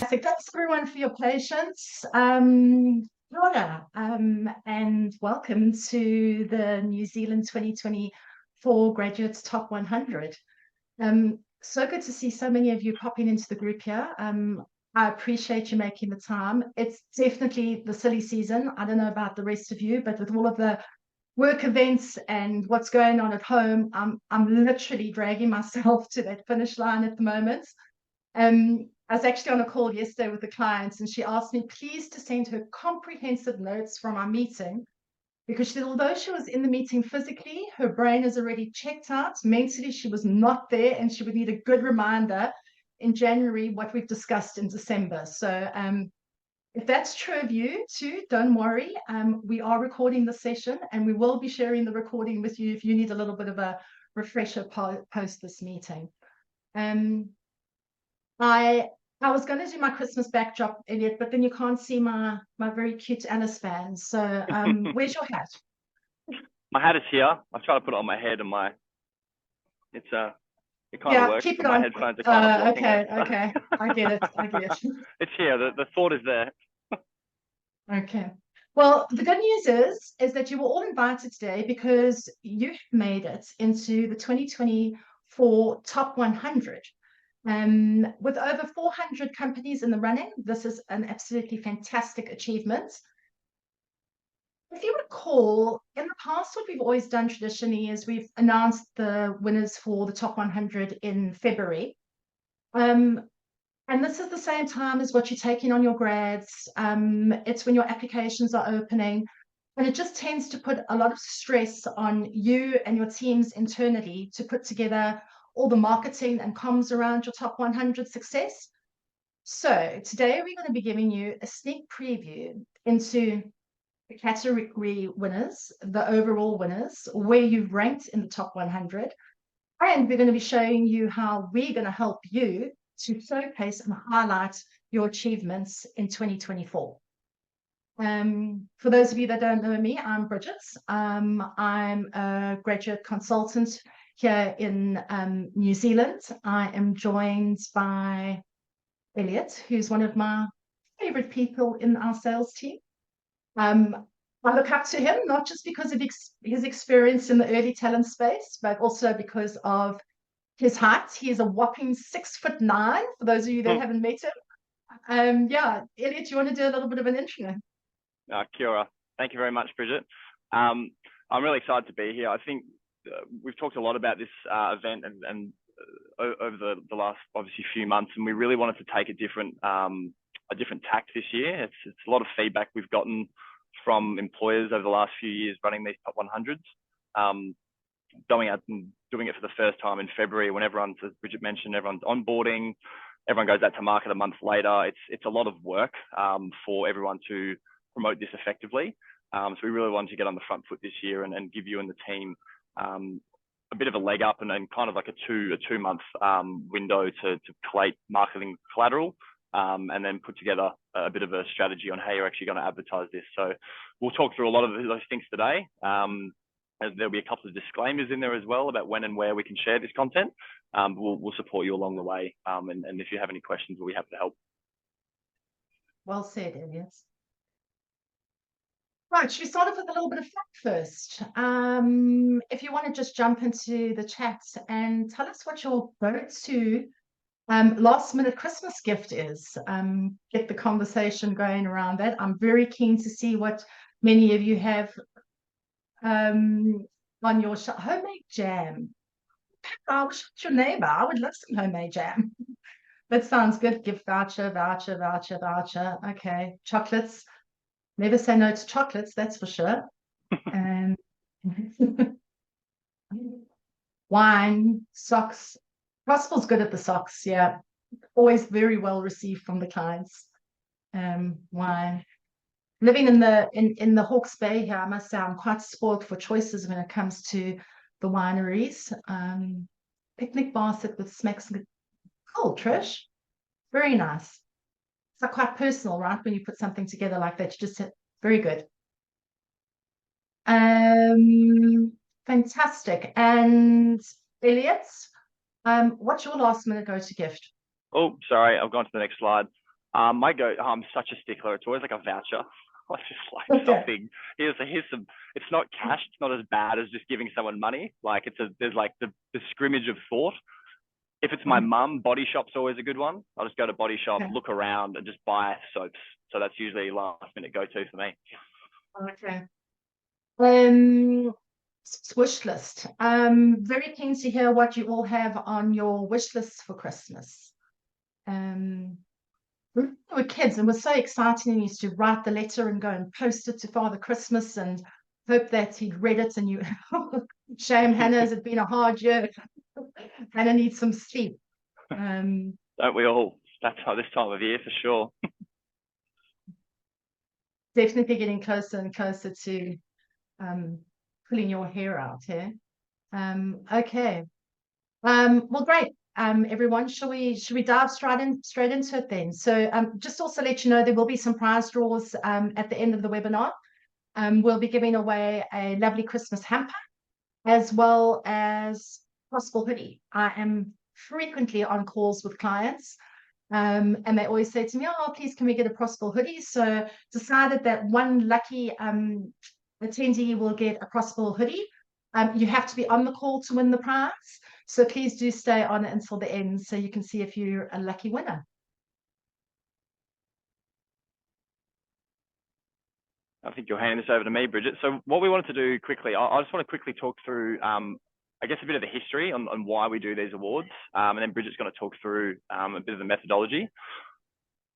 fantastic. Thanks everyone for your patience. Laura, and welcome to the New Zealand 2024 Graduates Top 100. So good to see so many of you popping into the group here. I appreciate you making the time. It's definitely the silly season. I don't know about the rest of you, but with all of the work events and what's going on at home, I'm literally dragging myself to that finish line at the moment. I was actually on a call yesterday with the clients, and she asked me please to send her comprehensive notes from our meeting, because she said although she was in the meeting physically, her brain is already checked out. Mentally, she was not there, and she would need a good reminder in January what we've discussed in December. So if that's true of you too, don't worry. We are recording the session, and we will be sharing the recording with you if you need a little bit of a refresher post this meeting. I was going to do my Christmas backdrop, Elliot, but then you can't see my very cute Alice fans. So where's your hat? My hat is here. I've tried to put it on my head, and it kind of works. Keep it but on. My headphones are kind of blocking it. Okay. I get it. It's here. The thought is there. Okay. Well, the good news is that you were all invited today because you've made it into the 2024 Top 100. With over 400 companies in the running, this is an absolutely fantastic achievement. If you recall, in the past, what we've always done traditionally is we've announced the winners for the top 100 in February. And this is the same time as what you're taking on your grads. It's when your applications are opening. And it just tends to put a lot of stress on you and your teams internally to put together all the marketing and comms around your top 100 success. So today we're going to be giving you a sneak preview into the category winners, the overall winners, where you've ranked in the top 100. And we're going to be showing you how we're going to help you to showcase and highlight your achievements in 2024. For those of you that don't know me, I'm Bridget. I'm a graduate consultant here in New Zealand. I am joined by Elliot, who's one of my favorite people in our sales team. I look up to him, not just because of his experience in the early talent space, but also because of his height. He is a whopping 6'9", for those of you that haven't met him. Elliot, do you want to do a little bit of an intro? Kia ora. Thank you very much, Bridget. I'm really excited to be here. I think we've talked a lot about this event and over the last obviously few months, and we really wanted to take a different tact this year. It's a lot of feedback we've gotten from employers over the last few years running these top 100s, going out and doing it for the first time in February when everyone's, as Bridget mentioned, everyone's onboarding, everyone goes out to market a month later. It's a lot of work for everyone to promote this effectively. So we really wanted to get on the front foot this year and give you and the team a bit of a leg up and kind of like a two month window to collate marketing collateral and then put together a bit of a strategy on how you're actually going to advertise this. So we'll talk through a lot of those things today. There'll be a couple of disclaimers in there as well about when and where we can share this content. We'll support you along the way. And if you have any questions, we'll be happy to help. Well said, Elliot. Right, should we start off with a little bit of fun first? If you want to just jump into the chat and tell us what your go-to last minute Christmas gift is. Get the conversation going around that. I'm very keen to see what many of you have on your homemade jam. I wish it was your neighbor. I would love some homemade jam. That sounds good. Gift voucher. Okay, chocolates. Never say no to chocolates, that's for sure. And wine, socks. Prosple's good at the socks, yeah. Always very well received from the clients. Wine. Living in the Hawke's Bay here, I must say I'm quite spoiled for choices when it comes to the wineries. Picnic basket with smacks. Cool, Trish. Very nice. It's like quite personal, right? When you put something together like that, you just hit very good. Fantastic. And Elliot, what's your last minute go-to gift? Oh, sorry, I've gone to the next slide. I'm such a stickler. It's always like a voucher. I just like Okay. something. Here's some. It's not cash. It's not as bad as just giving someone money. Like there's like the scrimmage of thought. If it's my mum, Body Shop's always a good one. I'll just go to Body Shop, Okay. look around, and just buy soaps. So that's usually last minute go to for me. Okay. Wish list. Very keen to hear what you all have on your wish list for Christmas. When we were kids, and it was so exciting, and you used to write the letter and go and post it to Father Christmas and hope that he'd read it. And you, shame, Hannah's, it's been a hard year. Hannah needs some sleep. Um, Don't we all? That's how this time of year for sure. Definitely getting closer and closer to pulling your hair out here. Okay. Well, great. Everyone, shall we dive straight into it then? So just also let you know there will be some prize draws at the end of the webinar. We'll be giving away a lovely Christmas hamper as well as Prosple hoodie. I am frequently on calls with clients, and they always say to me, "Oh, please, can we get a Prosple hoodie?" So decided that one lucky attendee will get a Prosple hoodie. You have to be on the call to win the prize. So please do stay on until the end so you can see if you're a lucky winner. I think you're handing this over to me, Bridget. So what we wanted to do quickly, I just want to quickly talk through, I guess, a bit of the history on why we do these awards. And then Bridget's going to talk through a bit of the methodology.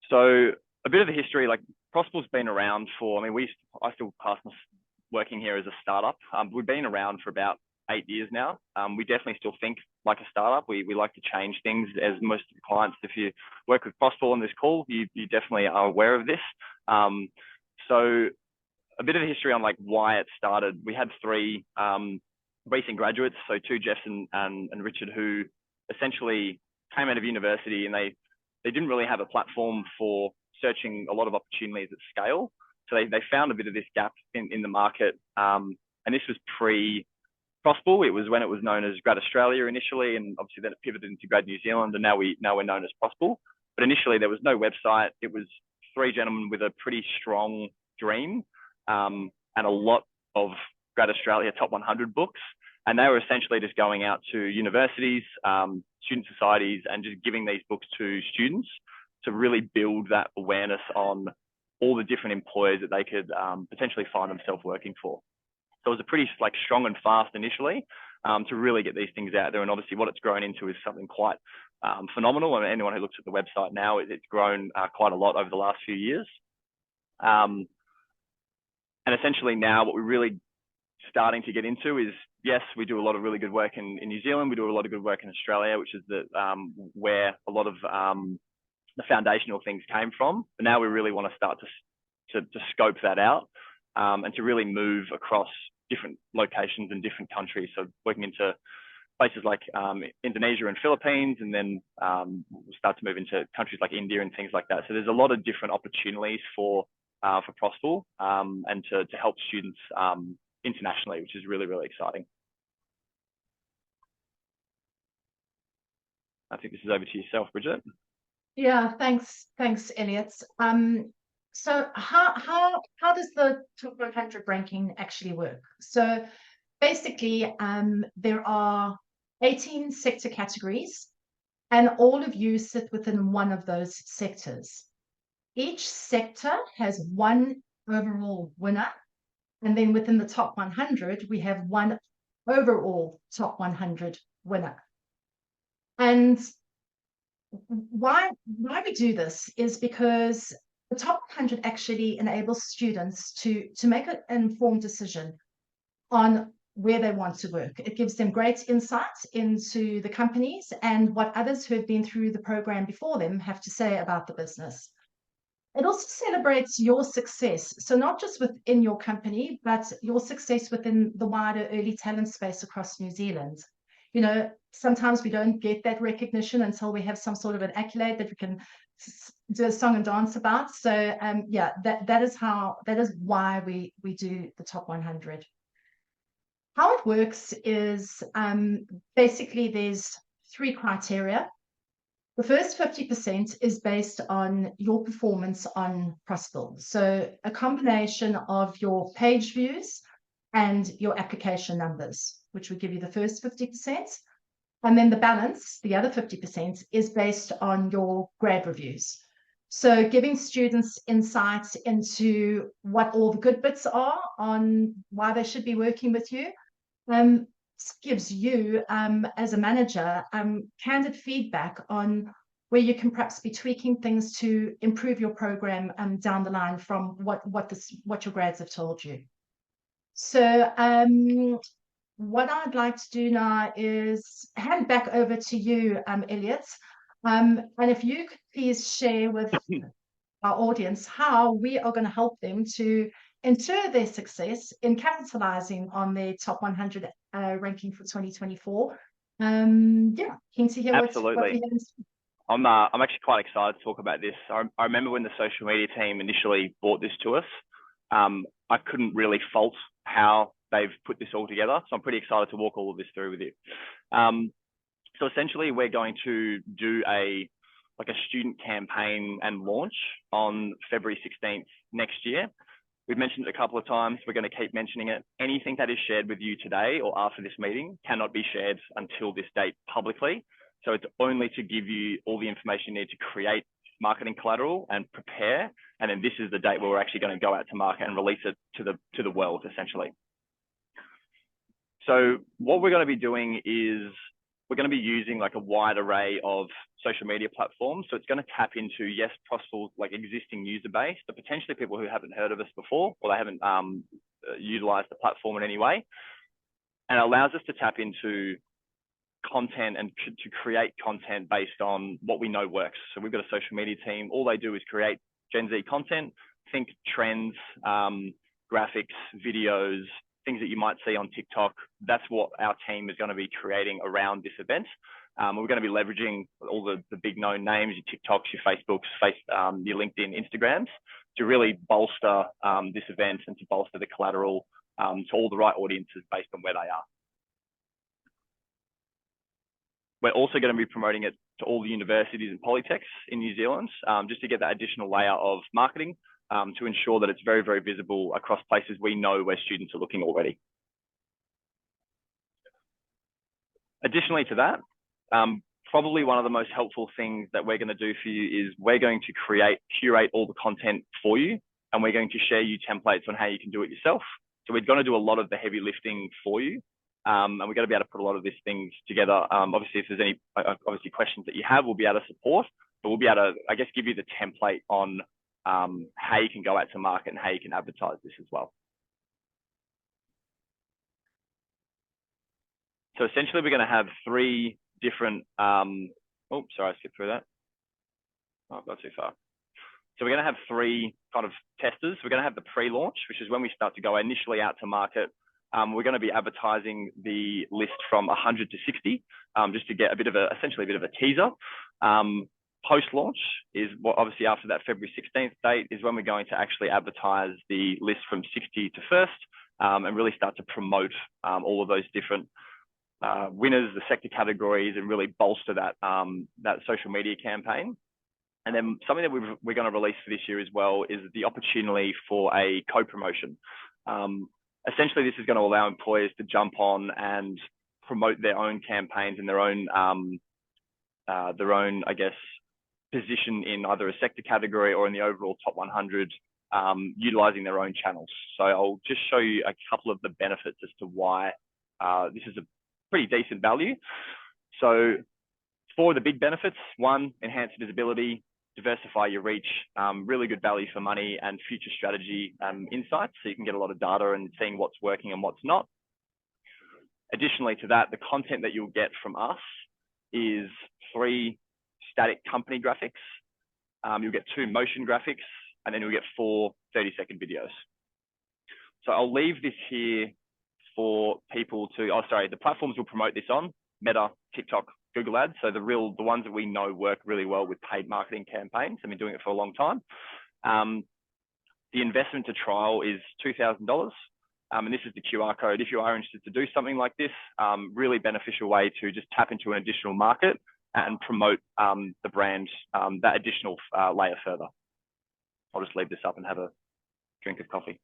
So a bit of the history, like Prosple's been around for, I mean, I still class myself working here as a startup. We've been around for about 8 years now. We definitely still think like a startup. We like to change things, as most of the clients, if you work with Prosple on this call, you definitely are aware of this. So a bit of the history on like why it started. We had three recent graduates, so two, Jeffs and Richard, who essentially came out of university, and they didn't really have a platform for searching a lot of opportunities at scale. So they found a bit of this gap in the market. And this was pre-Prosple. It was when it was known as Grad Australia initially, and obviously then it pivoted into Grad New Zealand, and now we're known as Prosple. But initially there was no website. It was three gentlemen with a pretty strong dream, and a lot of Grad Australia top 100 books. And they were essentially just going out to universities, student societies, and just giving these books to students to really build that awareness on all the different employers that they could potentially find themselves working for. So it was a pretty like strong and fast initially to really get these things out there. And obviously what it's grown into is something quite phenomenal. And anyone who looks at the website now, it's grown quite a lot over the last few years. And essentially now what we're really starting to get into is, yes, we do a lot of really good work in New Zealand. We do a lot of good work in Australia, which is where a lot of the foundational things came from. But now we really want to start to scope that out and to really move across different locations and different countries. So working into places like Indonesia and Philippines, and then we'll start to move into countries like India and things like that. So there's a lot of different opportunities for Prosple and to help students internationally, which is really, really exciting. I think this is over to yourself, Bridget. Yeah, thanks, Elliot. So how does the top 100 ranking actually work? So basically, there are 18 sector categories, and all of you sit within one of those sectors. Each sector has one overall winner, and then within the top 100, we have one overall top 100 winner. And why we do this is because the top 100 actually enables students to make an informed decision on where they want to work. It gives them great insight into the companies and what others who have been through the program before them have to say about the business. It also celebrates your success. So not just within your company, but your success within the wider early talent space across New Zealand. You know, sometimes we don't get that recognition until we have some sort of an accolade that we can do a song and dance about. So yeah, that is why we do the top 100. How it works is basically there's 3 criteria. The first 50% is based on your performance on Prosple. So a combination of your page views and your application numbers, which would give you the first 50%. And then the balance, the other 50%, is based on your grad reviews. So giving students insights into what all the good bits are on why they should be working with you. Gives you, as a manager, candid feedback on where you can perhaps be tweaking things to improve your program down the line from what your grads have told you. So what I'd like to do now is hand back over to you, Elliot. And if you could please share with our audience how we are going to help them to ensure their success in capitalizing on their top 100 ranking for 2024. Yeah, keen to hear Absolutely. what we have. I'm actually quite excited to talk about this. I remember when the social media team initially brought this to us, I couldn't really fault how they've put this all together. So I'm pretty excited to walk all of this through with you. So essentially, we're going to do a student campaign and launch on February 16th next year. We've mentioned it a couple of times. We're going to keep mentioning it. Anything that is shared with you today or after this meeting cannot be shared until this date publicly. So it's only to give you all the information you need to create marketing collateral and prepare. And then this is the date where we're actually going to go out to market and release it to the world, essentially. So what we're going to be doing is we're going to be using like a wide array of social media platforms. So it's going to tap into, yes, Prosple's like existing user base, but potentially people who haven't heard of us before or they haven't utilized the platform in any way. And it allows us to tap into content and to create content based on what we know works. So we've got a social media team. All they do is create Gen Z content, think trends, graphics, videos, things that you might see on TikTok. That's what our team is going to be creating around this event. We're going to be leveraging all the big known names, your TikToks, your Facebooks, your LinkedIn, Instagrams, to really bolster this event and to bolster the collateral to all the right audiences based on where they are. We're also going to be promoting it to all the universities and polytechs in New Zealand, just to get that additional layer of marketing to ensure that it's very, very visible across places we know where students are looking already. Additionally to that, probably one of the most helpful things that we're going to do for you is we're going to curate all the content for you, and we're going to share you templates on how you can do it yourself. So we're going to do a lot of the heavy lifting for you. And we're going to be able to put a lot of these things together. Obviously, if there's any questions that you have, we'll be able to support, but we'll be able to, I guess, give you the template on how you can go out to market and how you can advertise this as well. So essentially, we're going to have three different, oh, sorry, I skipped through that. Oh, I've got too far. So we're going to have three kind of testers. We're going to have the pre-launch, which is when we start to go initially out to market. We're going to be advertising the list from 100 to 60, just to get essentially a bit of a teaser. Post-launch is what, obviously after that February 16th date, is when we're going to actually advertise the list from 60 to first, and really start to promote all of those different winners, the sector categories, and really bolster that social media campaign. And then something that we're going to release for this year as well is the opportunity for a co-promotion. Essentially, this is going to allow employers to jump on and promote their own campaigns and their own, I guess, position in either a sector category or in the overall top 100, utilizing their own channels. So I'll just show you a couple of the benefits as to why this is a pretty decent value. So for the big benefits, one, enhanced visibility, diversify your reach, really good value for money and future strategy insights, so you can get a lot of data and seeing what's working and what's not. Additionally to that, the content that you'll get from us is 3 static company graphics. You'll get 2 motion graphics, and then you'll get 4 30-second videos. So I'll leave this here for people to, the platforms we'll promote this on: Meta, TikTok, Google Ads. So the ones that we know work really well with paid marketing campaigns. I've been doing it for a long time. The investment to trial is $2,000. And this is the QR code. If you are interested to do something like this, really beneficial way to just tap into an additional market and promote the brand that additional layer further. I'll just leave this up and have a drink of coffee.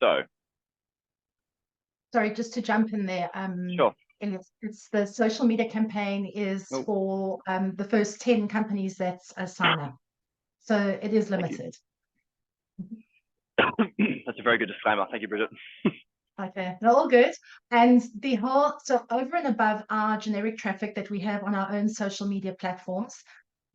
So, sorry, just to jump in there. sure. It's the social media campaign is for the first 10 companies that sign up. So it is limited. That's a very good disclaimer. Thank you, Bridget. Okay, no, all good. And the whole, so over and above our generic traffic that we have on our own social media platforms,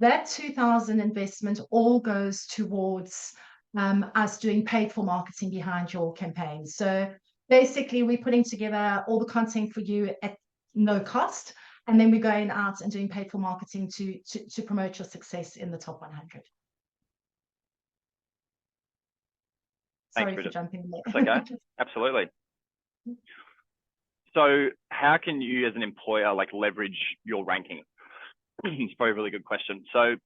that 2,000 investment all goes towards us doing paid for marketing behind your campaign. So basically, we're putting together all the content for you at no cost, and then we're going out and doing paid for marketing to promote your success in the top 100. Thanks, Sorry Bridget. for jumping in there. That's okay. Absolutely. So how can you as an employer like leverage your ranking? It's probably a really good question. So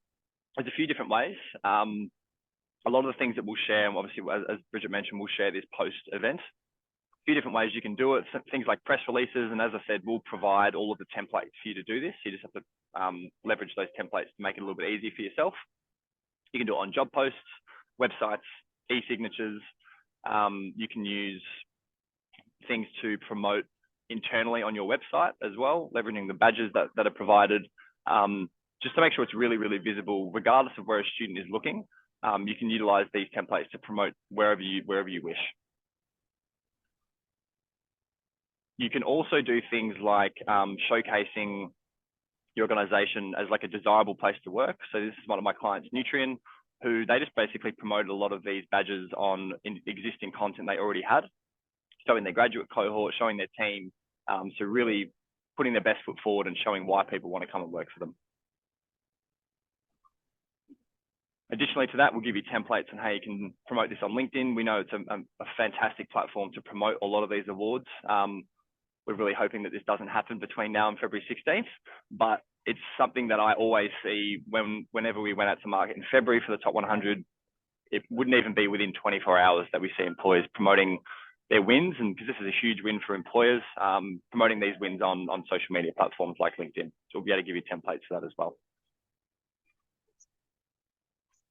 there's a few different ways. A lot of the things that we'll share, and obviously as Bridget mentioned, we'll share this post-event. A few different ways you can do it, things like press releases, and as I said, we'll provide all of the templates for you to do this. You just have to leverage those templates to make it a little bit easier for yourself. You can do it on job posts, websites, e-signatures. You can use things to promote internally on your website as well, leveraging the badges that are provided, just to make sure it's really, really visible, regardless of where a student is looking. You can utilize these templates to promote wherever you wish. You can also do things like showcasing your organization as like a desirable place to work. So this is one of my clients, Nutrien, who they just basically promoted a lot of these badges on existing content they already had, showing their graduate cohort, showing their team. So really putting their best foot forward and showing why people want to come and work for them. Additionally to that, we'll give you templates on how you can promote this on LinkedIn. We know it's a fantastic platform to promote a lot of these awards. We're really hoping that this doesn't happen between now and February 16th, but it's something that I always see whenever we went out to market in February for the top 100. It wouldn't even be within 24 hours that we see employers promoting their wins, and because this is a huge win for employers, promoting these wins on social media platforms like LinkedIn. So we'll be able to give you templates for that as well.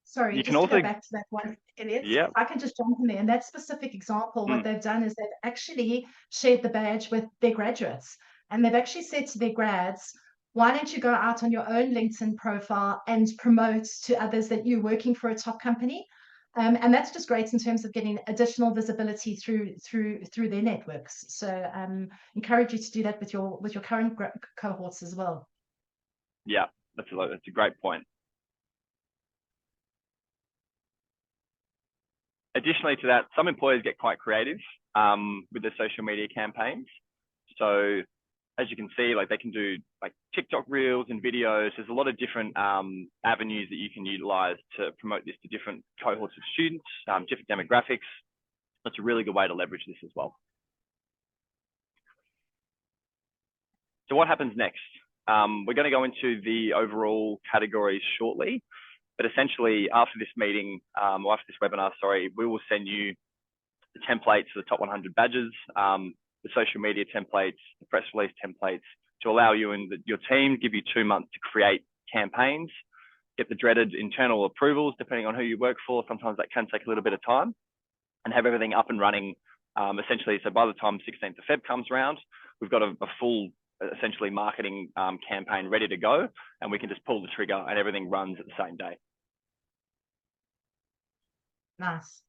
Sorry, you just to go back to that one, Elliot, if I can just jump in there. In that specific example, what they've done is they've actually shared the badge with their graduates, and they've actually said to their grads, why don't you go out on your own LinkedIn profile and promote to others that you're working for a top company? And that's just great in terms of getting additional visibility through their networks. So encourage you to do that with your current cohorts as well. Yeah, that's a great point. Additionally to that, some employers get quite creative with their social media campaigns. So as you can see, like they can do like TikTok reels and videos. There's a lot of different avenues that you can utilize to promote this to different cohorts of students, different demographics. That's a really good way to leverage this as well. So what happens next? We're going to go into the overall categories shortly, but essentially after this meeting, or after this webinar, sorry, we will send you the templates for the top 100 badges, the social media templates, the press release templates, to allow you and your team, give you 2 months to create campaigns, get the dreaded internal approvals, depending on who you work for. Sometimes that can take a little bit of time, and have everything up and running essentially. So by the time 16th of Feb comes around, we've got a full essentially marketing campaign ready to go, and we can just pull the trigger and everything runs at the same day. Nice.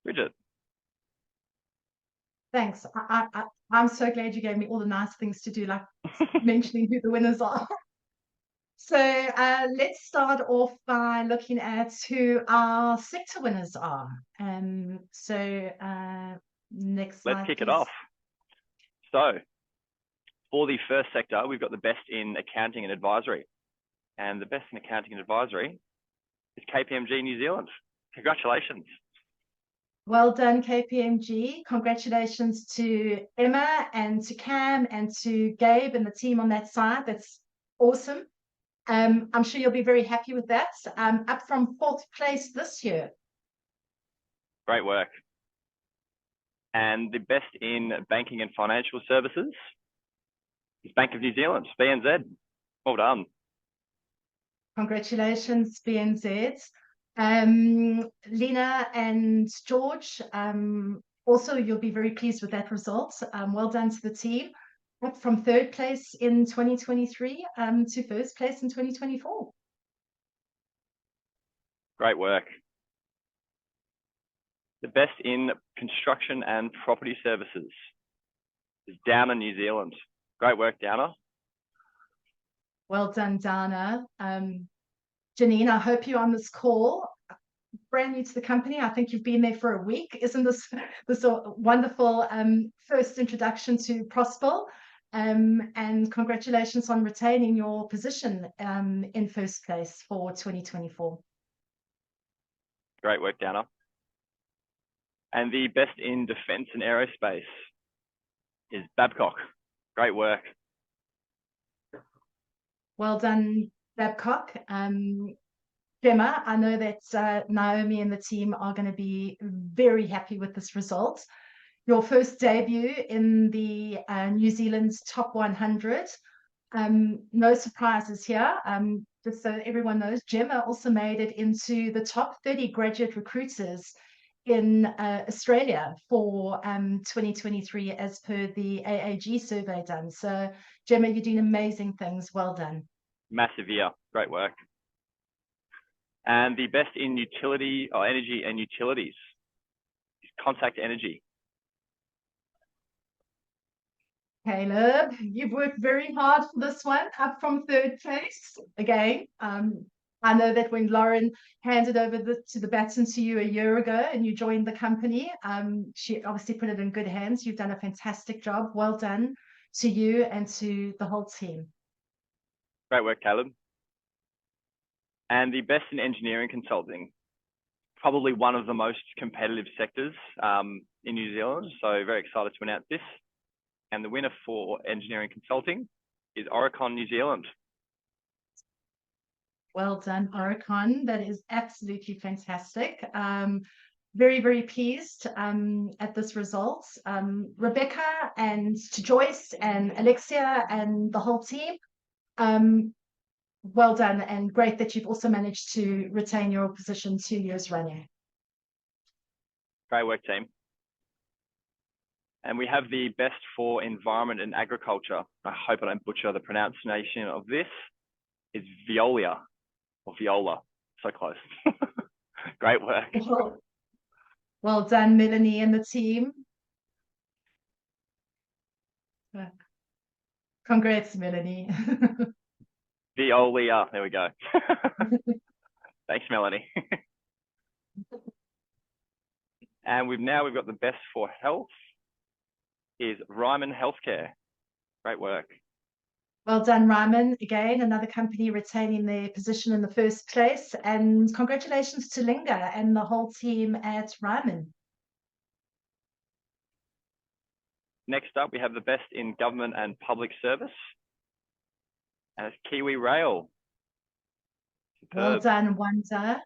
Bridget. Thanks. I'm so glad you gave me all the nice things to do, like mentioning who the winners are. So let's start off by looking at who our sector winners are. So next slide, Let's kick please. it off. So for the first sector, we've got the best in accounting and advisory. And the best in accounting and advisory is KPMG New Zealand. Congratulations. Well done, KPMG. Congratulations to Emma and to Cam and to Gabe and the team on that side. That's Awesome. I'm sure you'll be very happy with that. Up from 4th place this year. Great work. And the best in banking and financial services is Bank of New Zealand, BNZ. Well done. Congratulations, BNZ. Lena and George, also you'll be very pleased with that result. Well done to the team. Up from 3rd place in 2023 to 1st place in 2024. Great work. The best in construction and property services is Downer, New Zealand. Great work, Downer. Well done, Dana. Janine, I hope you're on this call. Brand new to the company. I think you've been there for a week. Isn't this a wonderful first introduction to Prosple? And congratulations on retaining your position in 1st place for 2024. Great work, Downer. And the best in defence and aerospace is Babcock. Great work. Well done, Babcock. Gemma, I know that Naomi and the team are going to be very happy with this result. Your first debut in the New Zealand's top 100. No surprises here. Just so everyone knows, Gemma also made it into the top 30 graduate recruiters in Australia for 2023 as per the AAG survey done. So Gemma, you're doing amazing things. Well done. Massive year. Great work. And the best in utility or energy and utilities is Contact Energy. Caleb, you've worked very hard for this one, up from 3rd place. Again, I know that when Lauren handed over the baton to you a year ago and you joined the company, she obviously put it in good hands. You've done a fantastic job. Well done to you and to the whole team. Great work, Caleb. And the best in engineering consulting, probably one of the most competitive sectors in New Zealand. So very excited to announce this. And the winner for engineering consulting is Oricon New Zealand. Well done, Oricon. That is absolutely fantastic. Very, very pleased at this result. Rebecca and to Joyce and Alexia and the whole team, well done, and great that you've also managed to retain your position 2 years running. Great work, team. And we have the best for environment and agriculture. I hope I don't butcher the pronunciation of this. It's Veolia or Viola. So close. Great work. Well done, Melanie and the team. Congrats, Melanie. Veolia. There we go. Thanks, Melanie. And we've got the best for health is Ryman Healthcare. Great work. Well done, Ryman. Again, another company retaining their position in the 1st place. And congratulations to Linga and the whole team at Ryman. Next up, we have the best in government and public service. And it's Kiwi Rail. Superb. Well done, Wanda.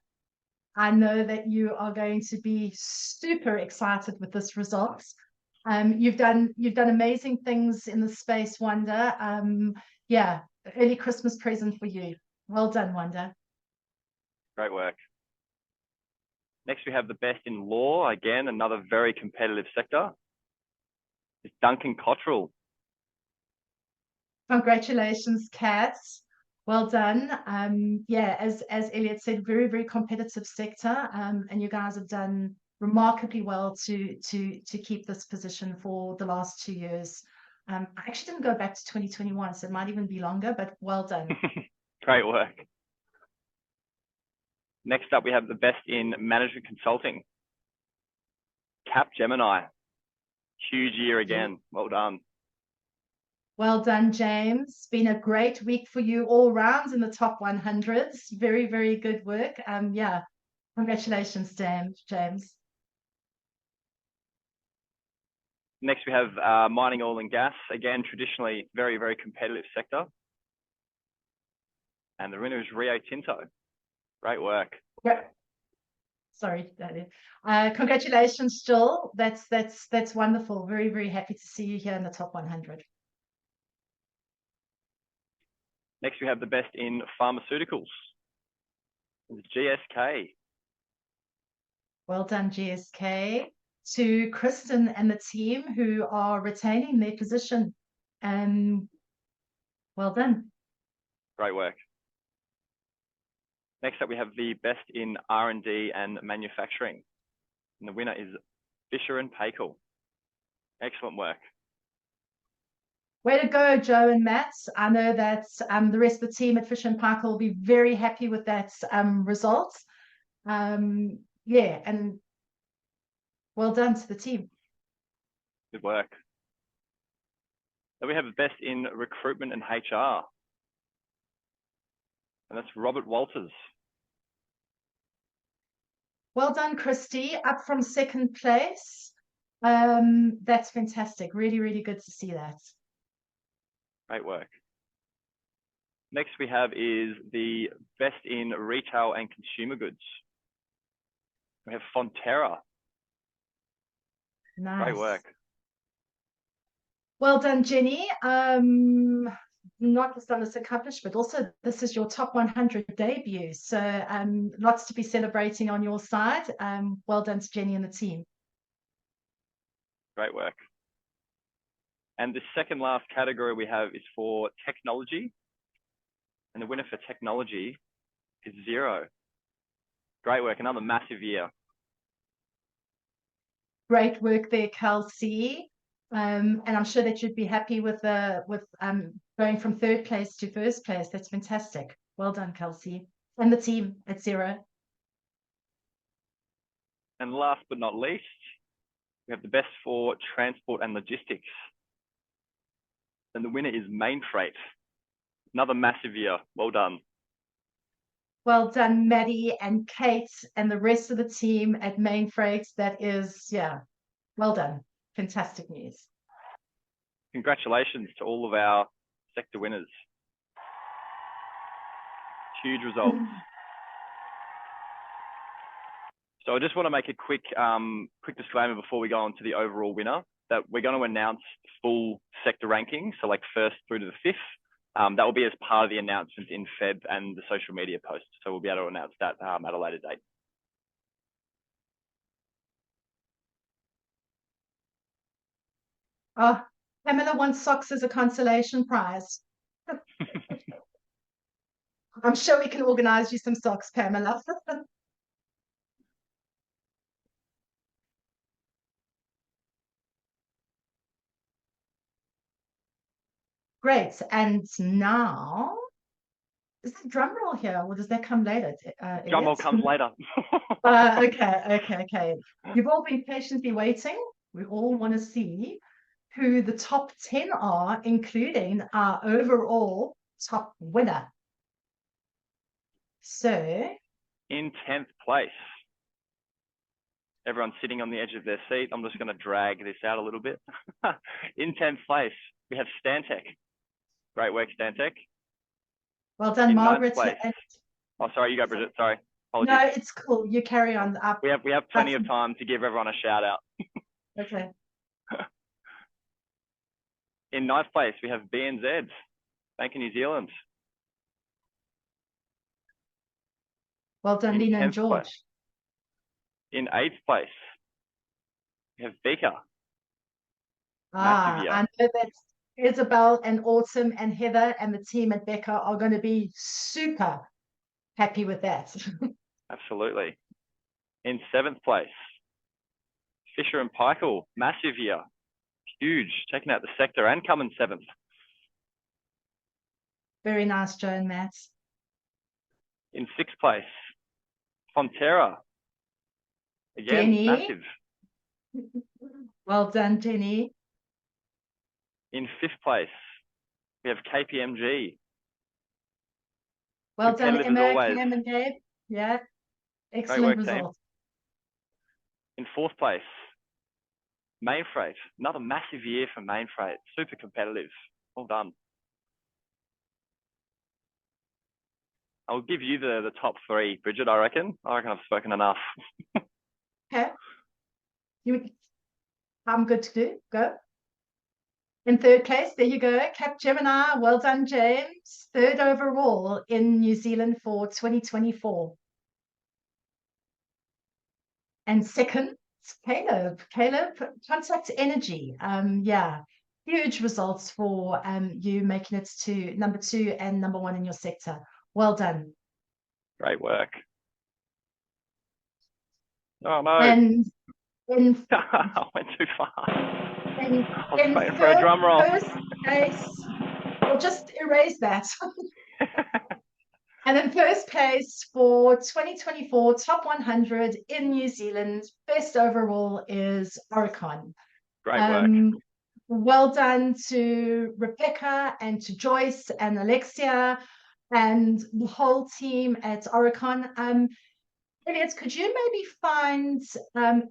I know that you are going to be super excited with this result. You've done amazing things in the space, Wanda. Yeah, early Christmas present for you. Well done, Wanda. Great work. Next, we have the best in law. Again, another very competitive sector. It's Duncan Cottrell. Congratulations, Cats. Well done. Yeah, as Elliot said, very, very competitive sector. And you guys have done remarkably well to keep this position for the last 2 years. I actually didn't go back to 2021, so it might even be longer, but well done. Great work. Next up, we have the best in management consulting. Cap Gemini. Huge year again. Well done. Well done, James. Been a great week for you all rounds in the top 100s. Very, very good work. Yeah, congratulations, James. Next, we have mining, oil and gas. Again, traditionally very, very competitive sector. And the winner is Rio Tinto. Great work. Yeah. Sorry, congratulations, still. That's wonderful. Very, very happy to see you here in the top 100. Next, we have the best in pharmaceuticals. It's GSK. Well done, GSK. To Kristen and the team who are retaining their position. Well done. Great work. Next up, we have the best in R&D and manufacturing. And the winner is Fisher and Paykel. Excellent work. Way to go, Joe and Matt. I know that the rest of the team at Fisher and Paykel will be very happy with that result. Yeah, and well done to the team. Good work. Then we have the best in recruitment and HR. And that's Robert Walters. Well done, Christy, up from second place. That's fantastic. Really, really good to see that. Great work. Next we have is the best in retail and consumer goods. We have Fonterra. Nice. Great work. Well done, Jenny. Not just on this accomplishment, also this is your top 100 debut. So lots to be celebrating on your side. Well done to Jenny and the team. Great work. And the second last category we have is for technology. And the winner for technology is Xero. Great work, another massive year. Great work there, Kelsey. And I'm sure that you'd be happy with going from third place to first place. That's fantastic. Well done, Kelsey. And the team at Xero. And last but not least, we have the best for transport and logistics. And the winner is Main Freight. Another massive year. Well done. Well done, Maddie and Kate and the rest of the team at Main Freight. That is, yeah, well done. Fantastic news. Congratulations to all of our sector winners. Huge results. So I just want to make a quick disclaimer before we go on to the overall winner, that we're going to announce full sector rankings, so like first through to the fifth. That will be as part of the announcements in Feb and the social media post. So we'll be able to announce that at a later date. Oh, Pamela wants socks as a consolation prize. I'm sure we can organize you some socks, Pamela. Great. And now, is that drum roll here or does that come later? Drum roll comes later. Okay. You've all been patiently waiting. We all want to see who the top 10 are, including our overall top winner. So, in 10th place, everyone's sitting on the edge of their seat. I'm just going to drag this out a little bit. In 10th place, we have Stantec. Great work, Stantec. Well done, Margaret. Oh, sorry, you go, Bridget. Sorry. Apologies. No, it's cool. You carry on. We have plenty of time to give everyone a shout out. Okay. In 9th place, we have BNZ, Bank of New Zealand. Well done, Lena and George. Place. In 8th place, we have Beaker. I know that Isabel and Autumn and Heather and the team at Becker are going to be super happy with that. Absolutely. In 7th place, Fisher and Paykel, massive year. Huge, taking out the sector and coming 7th. Very nice, Joe and Matt. In 6th place, Fonterra. Again, Jenny. massive. Well done, Jenny. In 5th place, we have KPMG. Well done, Emma, Cam and Gabe. Yeah, excellent result. In 4th place, Main Freight. Another massive year for Main Freight. Super competitive. Well done. I'll give you the top three, Bridget. I reckon I've spoken enough. Okay. I'm good to do. Go. In third place, there you go. Cap Gemini. Well done, James. Third overall in New Zealand for 2024. And second, Caleb. Caleb, Contact Energy. Yeah, huge results for you making it to number 2 and number 1 in your sector. Well done. Great work. Oh no. And in I went too far. in, I was in waiting for a drum roll. first place, we'll just erase that. And in first place for 2024 Top 100 in New Zealand, best overall is Oricon. Great work. Well done to Rebecca and to Joyce and Alexia and the whole team at Oricon. Elliot, could you maybe find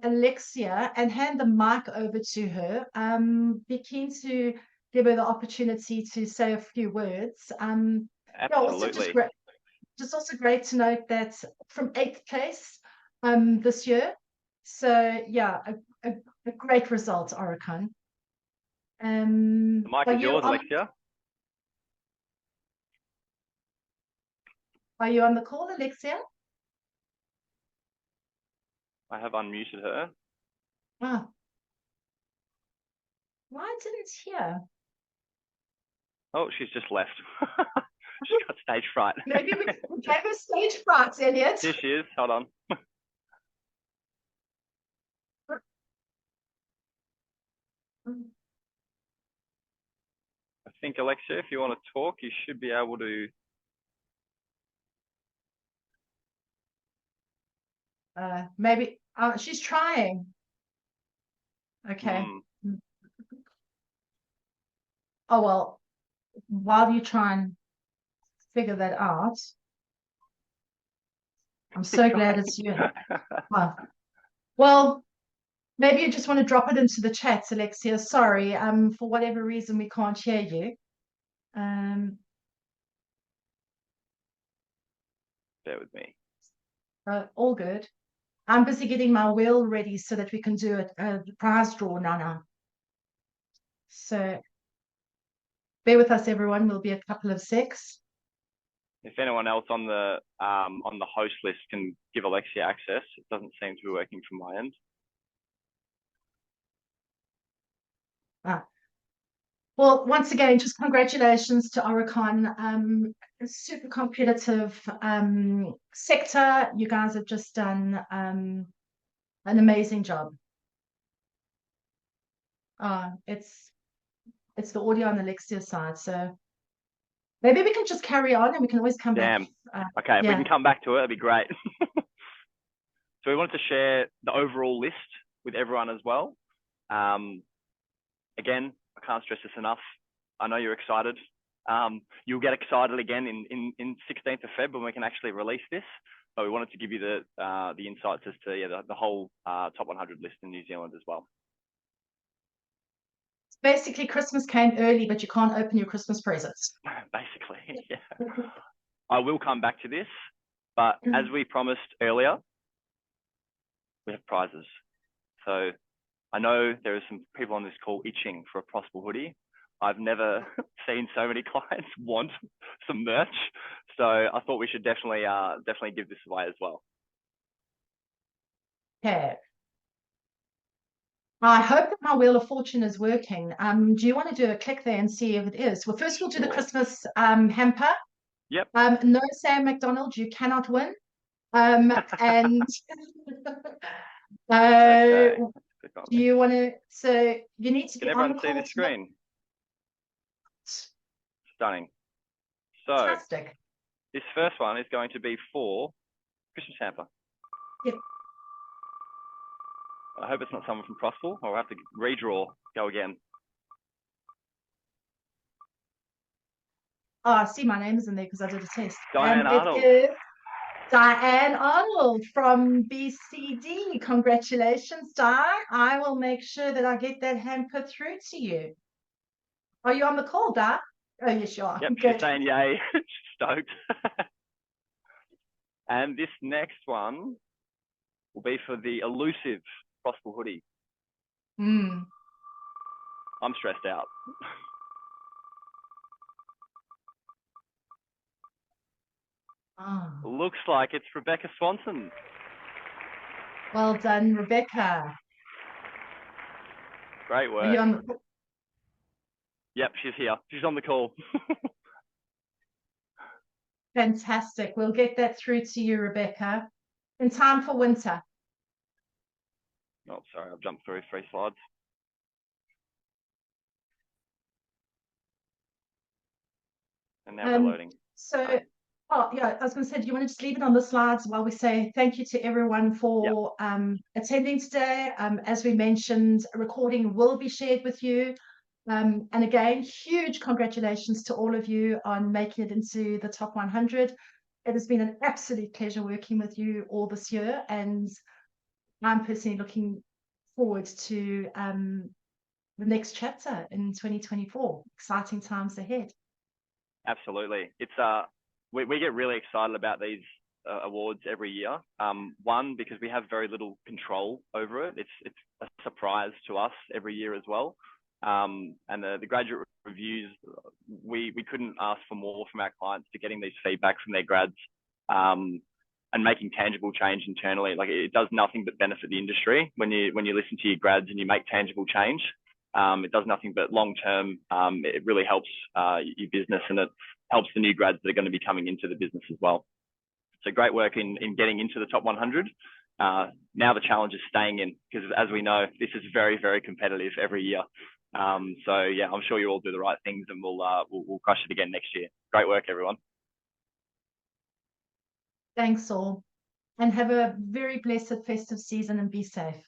Alexia and hand the mic over to her? Be keen to give her the opportunity to say a few words. Absolutely. Just also great to note that from 8th place this year. So yeah, a great result, Oricon. The mic is yours, Alexia. Are you on the call, Alexia? I have unmuted her. Ah. Why I didn't hear? Oh, she's just left. She's got stage fright. Maybe we gave her stage fright, Elliot. Here she is. Hold on. I think, Alexia, if you want to talk, you should be able to. Maybe she's trying. Okay. Oh, well, while you try and figure that out, I'm so glad it's you. Well, maybe you just want to drop it into the chat, Alexia. Sorry, for whatever reason we can't hear you. Bear with me. All good. I'm busy getting my wheel ready so that we can do a prize draw now. So bear with us, everyone. We'll be a couple of secs. If anyone else on the host list can give Alexia access, it doesn't seem to be working from my end. Well, once again, just congratulations to Oricon. A super competitive sector. You guys have just done an amazing job. It's the audio on Alexia's side, so maybe we can just carry on and we can always come back. Okay, if we can come back to it, that'd be great. So we wanted to share the overall list with everyone as well. Again, I can't stress this enough. I know you're excited. You'll get excited again in 16th of Feb when we can actually release this. But we wanted to give you the insights as to the whole top 100 list in New Zealand as well. Basically, Christmas came early, but you can't open your Christmas presents. Basically, yeah. I will come back to this, but as we promised earlier, we have prizes. So I know there are some people on this call itching for a Prosple hoodie. I've never seen so many clients want some merch. So I thought we should definitely give this away as well. Okay. I hope that my Wheel of Fortune is working. Do you want to do a click there and see if it is? Well, first we'll do the Christmas hamper. Yep. No, Sam McDonald, you cannot win. And Okay. do you want to? So you need to. Can everyone see the screen? Stunning. So fantastic. This first one is going to be for Christmas hamper. Yep. I hope it's not someone from Prosple, or I'll have to redraw, go again. Oh, I see my name is in there because I did a test. Diane Arnold. It is Diane Arnold from BCD. Congratulations, Di. I will make sure that I get that hamper through to you. Are you on the call, Di? Oh, yes, you are. Yep, Good. she's saying yay. She's stoked. And this next one will be for the elusive Prosple hoodie. Mm. I'm stressed out. Oh. Looks like it's Rebecca Swanson. Well done, Rebecca. Great Are you work. on the... Yep, she's here. She's on the call. Fantastic. We'll get that through to you, Rebecca, in time for winter. Oh, sorry, I've jumped through 3 slides. And now we're loading. So, oh yeah, I was going to say, do you want to just leave it on the slides while we say thank you to everyone for attending today? As we mentioned, a recording will be shared with you. And again, huge congratulations to all of you on making it into the top 100. It has been an absolute pleasure working with you all this year, and I'm personally looking forward to the next chapter in 2024. Exciting times ahead. Absolutely. It's we get really excited about these awards every year. One, because we have very little control over it. It's a surprise to us every year as well. And the graduate reviews, we couldn't ask for more from our clients to getting these feedback from their grads and making tangible change internally. Like, it does nothing but benefit the industry when you listen to your grads and you make tangible change. It does nothing but long term. It really helps your business, and it helps the new grads that are going to be coming into the business as well. So great work in getting into the top 100. Now the challenge is staying in, because as we know, this is very, very competitive every year. So yeah, I'm sure you all do the right things, and we'll crush it again next year. Great work, everyone. Thanks all, and have a very blessed festive season, and be safe.